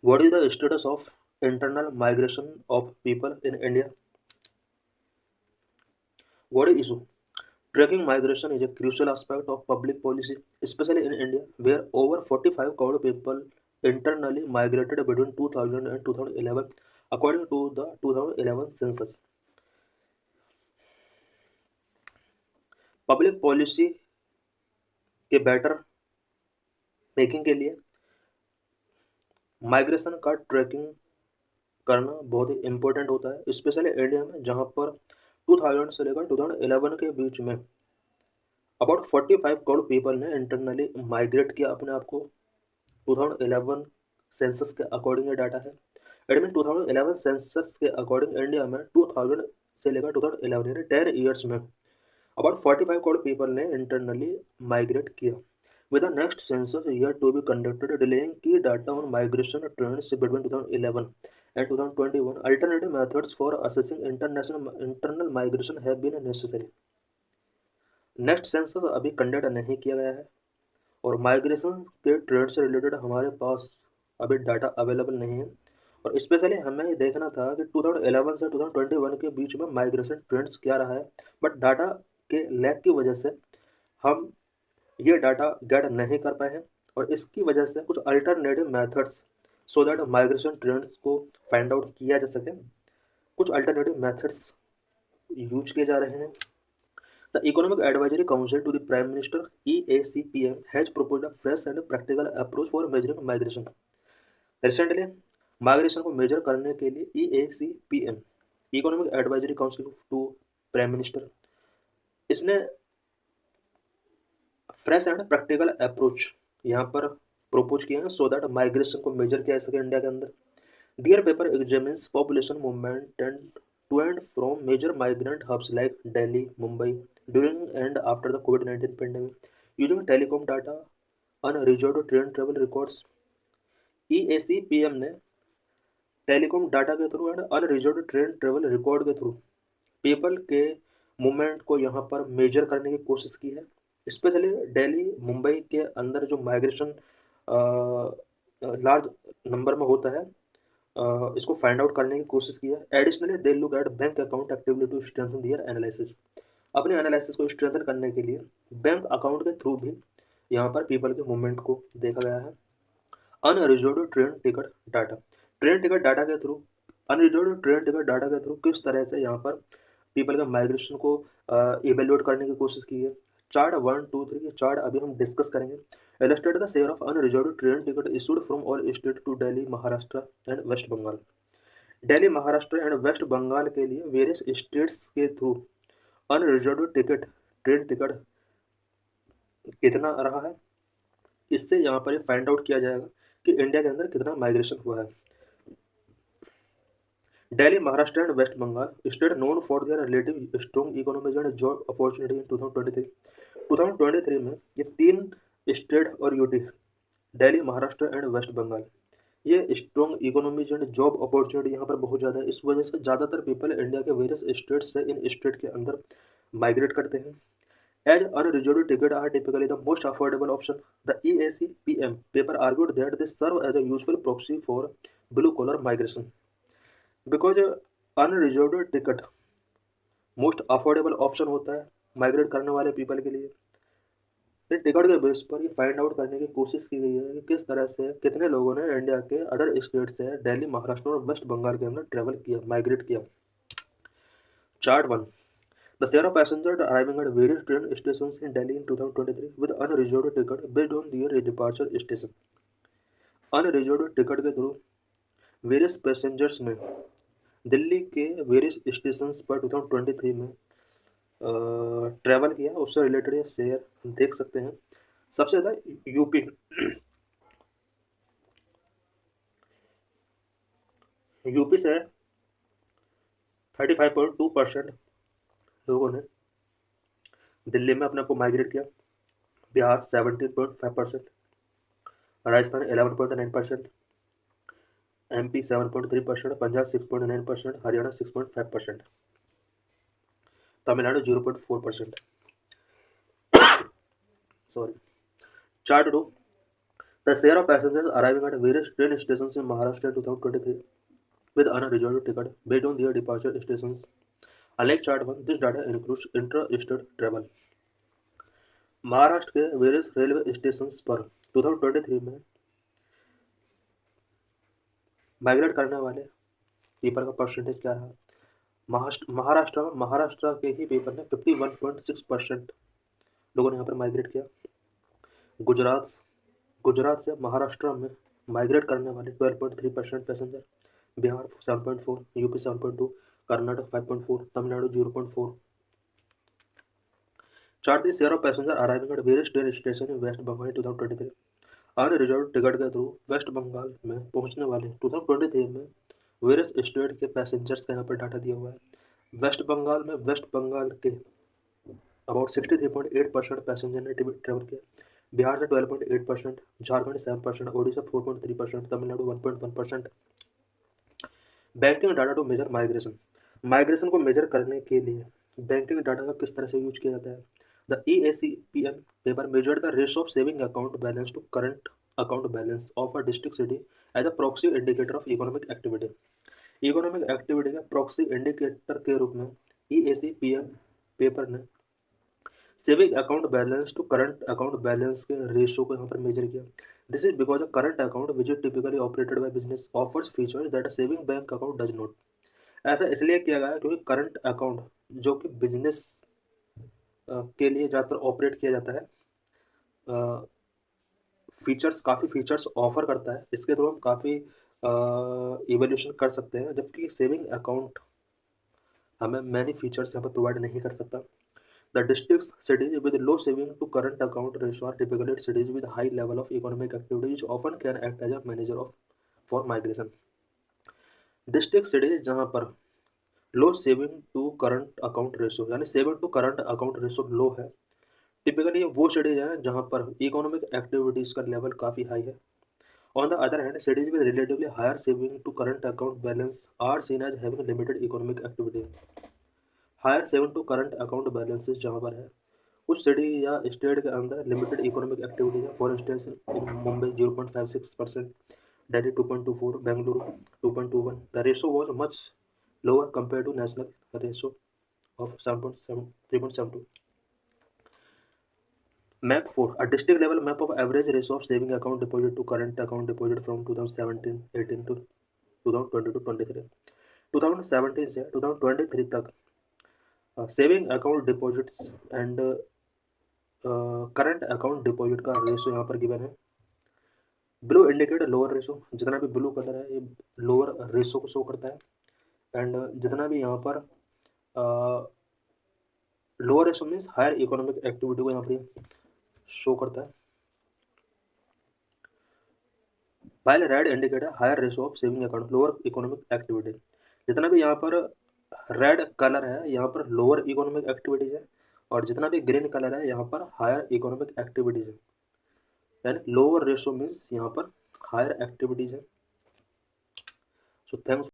What is the status of internal migration of people in India? What is issue? Tracking migration is a crucial aspect of public policy, especially in India, where over 45 crore people internally migrated between 2000 and 2011, according to the 2011 census. Public policy के better making के लिए migration का trekking करना बहुत ही important होता है, specially India में जहाँ पर 2000 से लेकर 2011 के बीच में अबाउट 45 करोड़ पीपल ने इंटरनली माइग्रेट किया अपने आप को। 2011 सेंसस के अकॉर्डिंग ये डाटा है। इट मीन 2011 सेंसस के अकॉर्डिंग इंडिया में 2000 से लेकर 2011 यानी 10 ईयर्स में अबाउट 45 करोड़ पीपल ने इंटरनली माइग्रेट किया। With the next census year to be conducted, delaying key data on migration trends between 2011 and 2021, alternative methods for assessing internal migration have been necessary. Next census अभी conduct नहीं किया गया है और migration के trend से related हमारे पास अभी डाटा अवेलेबल नहीं है, और स्पेशली हमें ये देखना था कि 2011 से 2021 के बीच में माइग्रेशन ट्रेंड्स क्या रहा है, बट डाटा के लैक की वजह से हम ये डाटा गेट नहीं कर पाए हैं, और इसकी वजह से कुछ alternative methods so that migration trends को फाइंड आउट किया जा सके, कुछ अल्टरनेटिव मेथड्स यूज किए जा रहे हैं। The economic advisory council to the prime minister EACPM has proposed a fresh and practical approach for measuring migration. Recently migration को मेजर करने के लिए EACPM economic advisory council to prime minister इसने fresh and practical approach यहाँ पर propose किया है so that migration को मेजर किया जा सके इंडिया के अंदर। Their paper examines population movement and to and from major migrant hubs like Delhi, Mumbai during and after the COVID-19 pandemic using telecom data unreserved train travel records. EACPM ने telecom data के through and unreserved train travel record के through people के movement को यहाँ पर major करने की कोशिश की है, स्पेशली दिल्ली मुंबई के अंदर जो माइग्रेशन लार्ज नंबर में होता है, इसको फाइंड आउट करने की कोशिश की है। Additionally they look at bank account activity to strengthen their analysis. अपने एनालिसिस को स्ट्रेंथन करने के लिए बैंक अकाउंट के थ्रू भी यहाँ पर पीपल के मूवमेंट को देखा गया है। Unreserved train ticket data, train ticket data के through unreserved train ticket data के थ्रू किस तरह से यहाँ पर पीपल के माइग्रेशन को इवेल्युएट करने की कोशिश की है। चार्ट 1, 2, 3 ये चार्ट अभी हम डिस्कस करेंगे। Illustrate the share of unreserved train ticket issued from all state to Delhi, Maharashtra and West Bengal. Delhi, Maharashtra and West Bengal के लिए वेरियस स्टेट्स के through unreserved ticket train ticket कितना रहा है, इससे यहाँ पर फाइंड आउट किया जाएगा कि इंडिया के अंदर कितना माइग्रेशन हुआ है। Delhi, Maharashtra and West Bengal state known for their relative strong economies and job opportunity in 2023 में ये तीन स्टेट और यूटी दिल्ली, महाराष्ट्र एंड वेस्ट बंगाल ये strong economies and job opportunity यहाँ पर बहुत ज़्यादा है। इस वजह से ज़्यादातर पीपल इंडिया के वेरियस स्टेट से इन स्टेट के अंदर माइग्रेट करते हैं। As unreserved ticket are typically the most affordable option, the EACPM paper argued that they serve as a useful proxy for blue collar migration because unreserved ticket most affordable option होता है migrate करने वाले people के लिए। इस ticket के base पर ये फाइंड आउट करने की कोशिश की गई है कि किस तरह से कितने लोगों ने इंडिया के अदर स्टेट से दिल्ली, महाराष्ट्र और वेस्ट बंगाल के अंदर ट्रेवल किया, माइग्रेट किया। Chart 1, the share of passengers arriving at various train stations in Delhi in 2023 with unreserved ticket based on their departure station. Unreserved ticket के थ्रू वेरियस पैसेंजर्स ने दिल्ली के various stations पर 2023 में travel किया, उससे related ये share देख सकते हैं। सबसे ज़्यादा यूपी से 35.2% लोगों ने दिल्ली में अपने आप को माइग्रेट किया, Bihar 17.5%, Rajasthan 11.9%, MP 7.3%, Punjab 6.9%, Haryana 6.5%, Tamil Nadu 0.4%। Sorry. Chart 2, The share of passengers arriving at various train stations in Maharashtra in 2023 with unreserved ticket based on their departure stations. Unlike Chart 1, this data includes intra-state travel. Maharashtra के various railway station पर 2023 में migrate करने वाले people का percentage क्या रहा? महाराष्ट्र के ही people ने 51.6% लोगों ने यहाँ पर माइग्रेट किया। गुजरात से महाराष्ट्र में माइग्रेट करने वाले 12.3% passenger, Bihar 7.4, UP 7.2, Karnataka 5.4, Tamil Nadu 0.4. Chart the share of passengers arriving at various train stations in West Bengal in 2023. Unreserve ticket के थ्रू वेस्ट बंगाल में पहुंचने वाले 2023 में वेरियस स्टेट के पैसेंजर्स का यहाँ पर डाटा दिया हुआ है। वेस्ट बंगाल के अबाउट 63.8% पैसेंजर ने ट्रेवल किया, बिहार से 12.8%, Jharkhand 7%, Odisha 4.3%, Tamil Nadu 1.1%। Banking data to measure migration को मेजर करने के लिए बैंकिंग डाटा का किस तरह से यूज किया जाता है? The EACPM paper measured the ratio of saving account balance to current account balance of a district city as a proxy indicator of economic activity. Economic activity का प्रॉक्सी इंडिकेटर के रूप में EACPM पेपर ने saving account balance to current account balance के ratio को यहाँ पर measure किया। This is because a current account which is typically operated by business offers features that a saving bank account does not. ऐसा इसलिए किया गया क्योंकि करंट अकाउंट जो कि बिजनेस के लिए ज़्यादातर ऑपरेट किया जाता है, काफ़ी फीचर्स ऑफर करता है, इसके थ्रू हम काफ़ी इवोल्यूशन कर सकते हैं, जबकि सेविंग अकाउंट हमें मैनी फीचर्स यहाँ पर प्रोवाइड नहीं कर सकता। The districts cities with low saving to current account ratio are typically cities with high level of economic activity which often can act as a manager of for migration. District cities जहाँ पर low saving to current account ratio यानी saving to current account ratio low है, typically वो cities हैं जहाँ पर economic activities का level काफ़ी हाई है। On the other hand cities with relatively higher saving to current account balance are seen as having limited economic activity. Higher saving to current account balances जहाँ पर है उस सिटी या state के अंदर लिमिटेड इकोनॉमिक एक्टिविटी है। For instance Mumbai 0.56%, Delhi 2.24, Bengaluru 2.21। The ratio was much lower compared to national ratio of 3.72. Map 4, a district level map of average ratio of saving account deposit to current account deposit from 2017-18 to 2020-23। 2017 से 2023 तक saving account deposits and current account deposit का ratio यहाँ पर given है। Blue indicate lower ratio, जितना भी blue colour है ये लोअर रेशो को शो करता है, एंड जितना भी यहाँ पर lower ratio means higher economic activity को यहाँ पर शो करता है। While red indicate higher ratio of saving account lower economic activity. जितना भी यहाँ पर रेड कलर है यहाँ पर लोअर इकोनॉमिक एक्टिविटीज है, और जितना भी ग्रीन कलर है यहाँ पर हायर इकोनॉमिक एक्टिविटीज है, यानी लोअर रेशो मीन्स यहाँ पर हायर एक्टिविटीज है। So thanks.